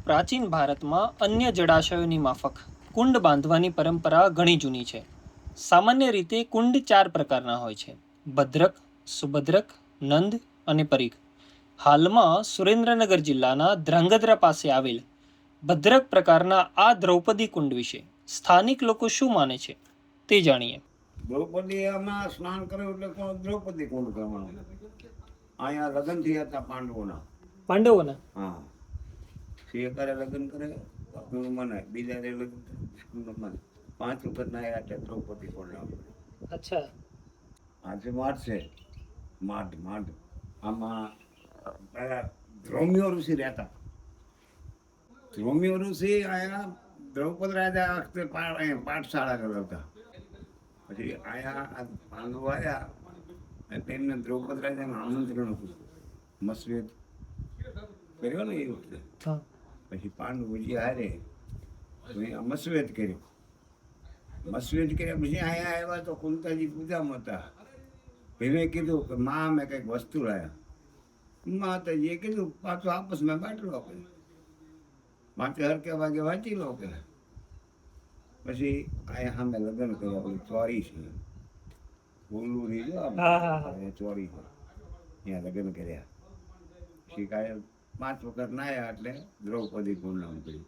પ્રાચીન ભારતમાં અન્ય જળાશયોની માફક કુંડ બાંધવાની પરંપરા ઘણી જૂની છે. સામાન્ય રીતે કુંડ 4 પ્રકારના હોય છે: ભદ્રક, સુભદ્રક, નંદ અને પરીખ. હાલમાં સુરેન્દ્રનગર જિલ્લાના ધ્રાંગધ્રા પાસે આવેલ ભદ્રક પ્રકારના આ દ્રૌપદી કુંડ વિશે સ્થાનિક લોકો શું માને છે તે જાણીએ. દ્રૌપદીમાં સ્નાન કર્યું એટલે કોણ દ્રૌપદી કુંડ કરવાનું. અહીંયા લગ્ન થયા હતા પાંડવોના. હા, શિયકારે લગ્ન કરે કુંડ મને, બીજા લગ્ન કુંડ મને, 5 વખત ના આવ્યા એટલે દ્રૌપદી કુંડ. અચ્છા. આજે માઠ છે, માઠ આમાં પેલા ધ્રોમ્યો ઋષિ રહેતા. ધ્રોમ્યો ઋષિ અહીંયા દ્રૌપદ રાજા વખતે પાઠશાળા કરાવતા. પછી અહીંયા પાંડવો આવ્યા એટલે એમને દ્રૌપદ રાજાનું આમંત્રણ હતું. મસ્વેદ કર્યો ને એ વખતે. પછી પાંડવોજી હારે મસ્વેદ કર્યો. મસ્વેદ કર્યા પછી અહીંયા આવ્યા તો કુંતાજી પૂજામાં હતા. એને કીધું કે માં અમે કંઈક વસ્તુ લાવ્યા. માતાજીએ કીધું પાછું આપસમાં બાટલો કે માથે હરકે વાગે વાંચી લો કે. પછી અહીંયા સામે લગ્ન કર્યા. પેલી ચોરી છે, બોલું જો ચોરી છે, ત્યાં લગ્ન કર્યા. પછી કાંઈ 5 વખત નાયા એટલે દ્રૌપદી કુંડ નામ કર્યું.